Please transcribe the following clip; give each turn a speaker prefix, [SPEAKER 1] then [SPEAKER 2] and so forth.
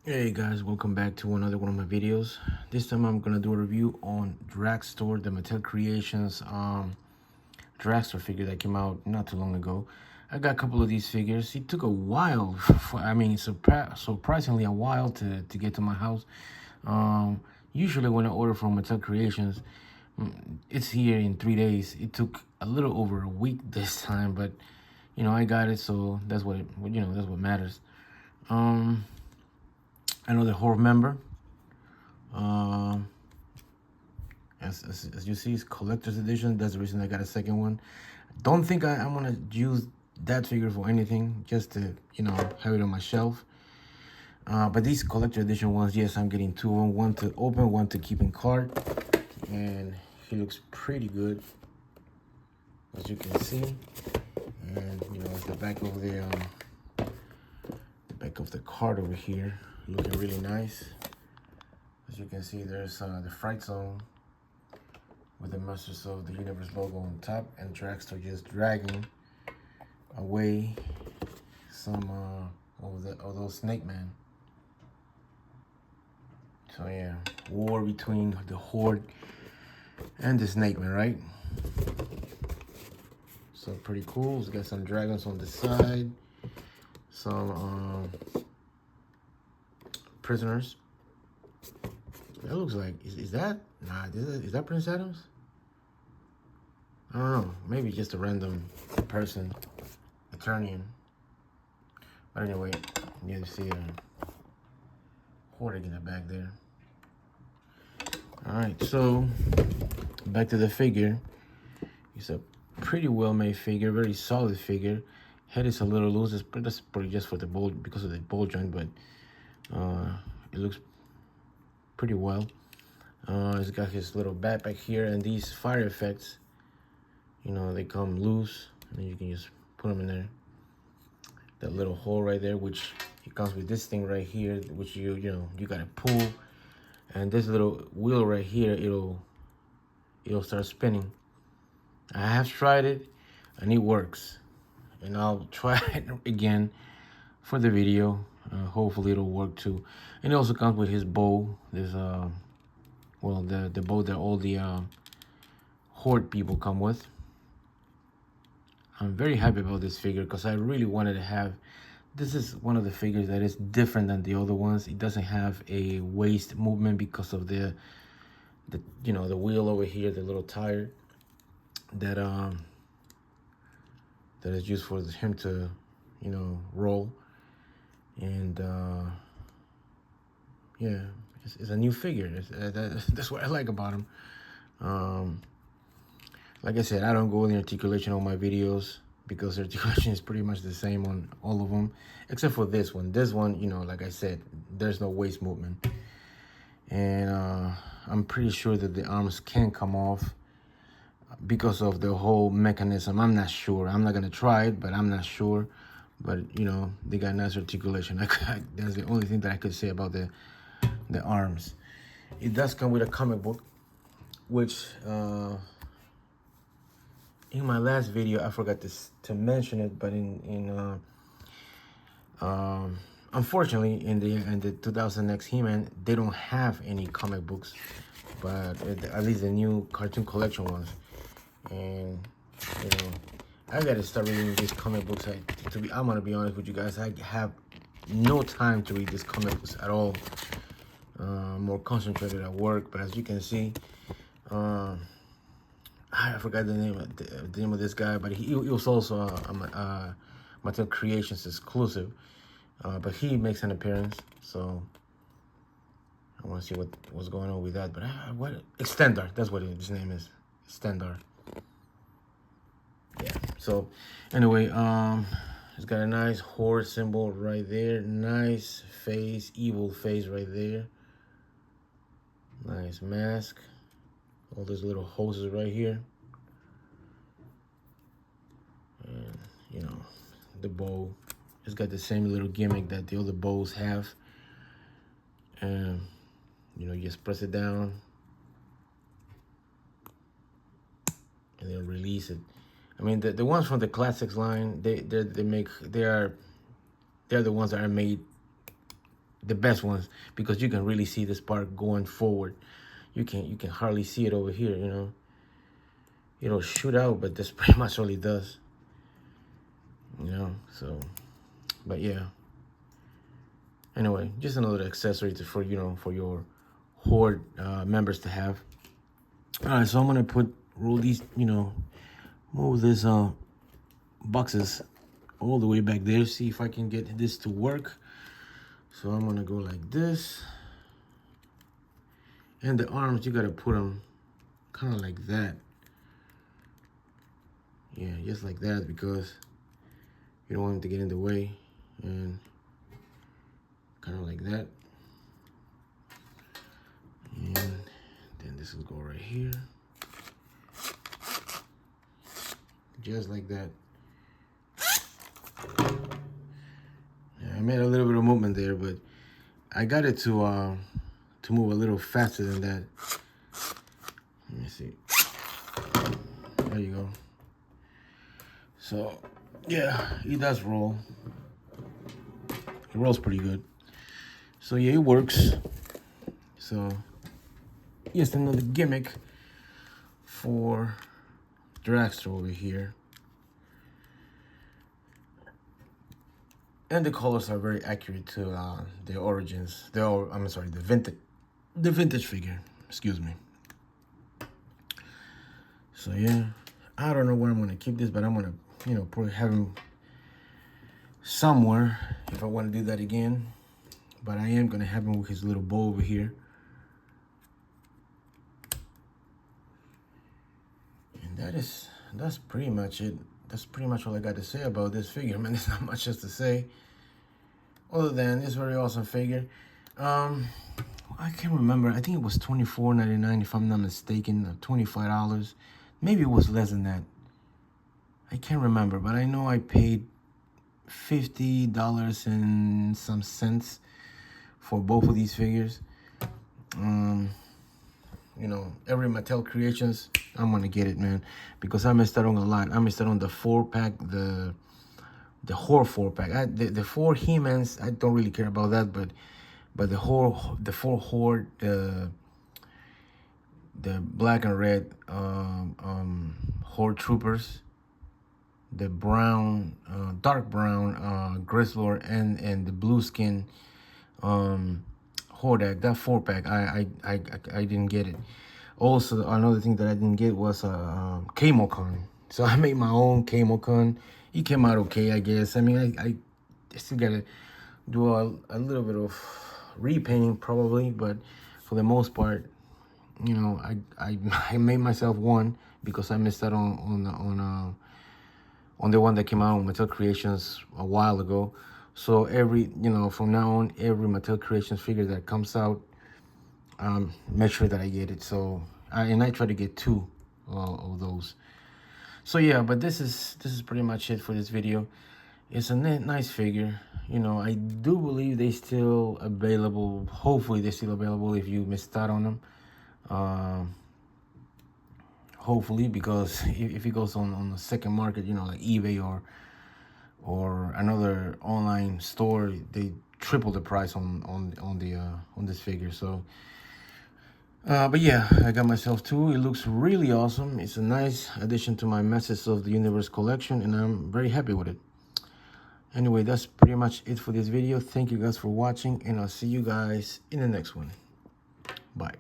[SPEAKER 1] Hey guys, welcome back to another one of my videos. This time I'm gonna do a review on Dragstor, the Mattel Creations Dragstor figure that came out not too long ago. I got a couple of these figures. It took a while, surprisingly a while to get to my house. Usually when I order from Mattel Creations, it's here in 3 days. It took a little over a week this time, but you know I got it, so that's that's what matters. Another horror member. Um, as you see, it's collector's edition. That's the reason I got a second one. Don't think I'm gonna use that figure for anything, just to have it on my shelf. But these collector edition ones, yes, I'm getting two of them. One to open, one to keep in cart, and he looks pretty good, as you can see. And it's the back of the card over here, looking really nice. As you can see, there's the Fright Zone with the Masters of the Universe logo on top, and Dragstor just dragging away some of those Snake Man. So yeah, war between the Horde and the Snake Man, right? So pretty cool. It's got some dragons on the side, some prisoners. That looks like, is that, nah, is that Prince Adams? I don't know, maybe just a random person, Eternian. But anyway, you see a Horde in the back there. All right, so back to the figure. It's a pretty well-made figure, very solid figure. Head is a little loose. That's probably just for the ball, because of the ball joint, but it looks pretty well. He's got his little backpack here, and these fire effects, they come loose, and you can just put them in there. That little hole right there, which it comes with this thing right here, which you gotta pull, and this little wheel right here, it'll start spinning. I have tried it, and it works, and I'll try it again for the video. Hopefully it'll work too. And it also comes with his bow. There's well, the bow that all the Horde people come with. I'm very happy about this figure because I really wanted to have. This is one of the figures that is different than the other ones. It doesn't have a waist movement because of the wheel over here, the little tire that is used for him to roll. And yeah, it's a new figure. That's what I like about him. Like I said, I don't go in the articulation on my videos because the articulation is pretty much the same on all of them, except for this one. This one, like I said, there's no waist movement. And I'm pretty sure that the arms can come off because of the whole mechanism. I'm not sure. I'm not gonna try it, but I'm not sure. But they got nice articulation. That's the only thing that I could say about the arms. It does come with a comic book, which in my last video I forgot to mention it, but unfortunately in the 2000X He-Man, they don't have any comic books, but at least the new cartoon collection ones. And I gotta start reading these comic books. I'm gonna be honest with you guys, I have no time to read these comic books at all. More concentrated at work, but as you can see, I forgot the name of this guy, but he was also a Mattel Creations exclusive, but he makes an appearance, so I want to see what's going on with that. But what Extendar? That's what his name is, Extendar. Yeah. So anyway, it's got a nice Horde symbol right there. Nice face, evil face right there. Nice mask. All those little hoses right here. And the bow. It's got the same little gimmick that the other bows have. And you just press it down and then release it. I mean, the ones from the classics line, they're the ones that are made the best ones, because you can really see this part going forward. You can hardly see it over here, you know. It'll shoot out, but that's pretty much all it does. You know, so, but yeah. Anyway, just another accessory for, you know, for your horde members to have. All right, so I'm gonna roll these, you know, move this boxes all the way back there. See if I can get this to work. So I'm gonna go like this. And the arms, you gotta put them kind of like that. Yeah, just like that, because you don't want them to get in the way. And kind of like that. And then this will go right here. Just like that. Yeah, I made a little bit of movement there, but I got it to move a little faster than that. Let me see. There you go. So, yeah, it does roll. It rolls pretty good. So, yeah, it works. So, just another gimmick for Dragstor over here. And the colors are very accurate to the origins. The vintage figure. Excuse me. So yeah, I don't know where I'm gonna keep this, but I'm gonna, you know, probably have him somewhere if I want to do that again. But I am gonna have him with his little bow over here. And that's pretty much it. That's pretty much all I got to say about this figure, man. There's not much else to say, other than this very awesome figure. I can't remember. I think it was $24.99 if I'm not mistaken, or $25. Maybe it was less than that. I can't remember, but I know I paid $50 and some cents for both of these figures. You know, every Mattel Creations, I'm gonna get it, man, because I missed out on a lot. I missed out on the 4-pack, the Horde 4-pack. The 4 He-Mans, I don't really care about that, but the 4 Horde, the black and red Horde Troopers, the brown, dark brown Grizzlord, and the blue skin Hordak, that 4-pack, I didn't get it. Also, another thing that I didn't get was a Camocon. So I made my own Camocon. It came out okay, I guess. I mean, I still gotta do a little bit of repainting probably, but for the most part, you know, I made myself one because I missed out on the one that came out on Mattel Creations a while ago. So from now on, every Mattel Creations figure that comes out, make sure that I get it. So I try to get 2 of those. So yeah, but this is pretty much it for this video. It's a nice figure. You know, I do believe they still available. Hopefully they're still available if you missed out on them. Hopefully, because if it goes on the second market, you know, like eBay or another online store, they triple the price on this figure. So but yeah, I got myself 2. It looks really awesome. It's a nice addition to my Masters of the Universe collection, and I'm very happy with it. Anyway, that's pretty much it for this video. Thank you guys for watching, and I'll see you guys in the next one. Bye.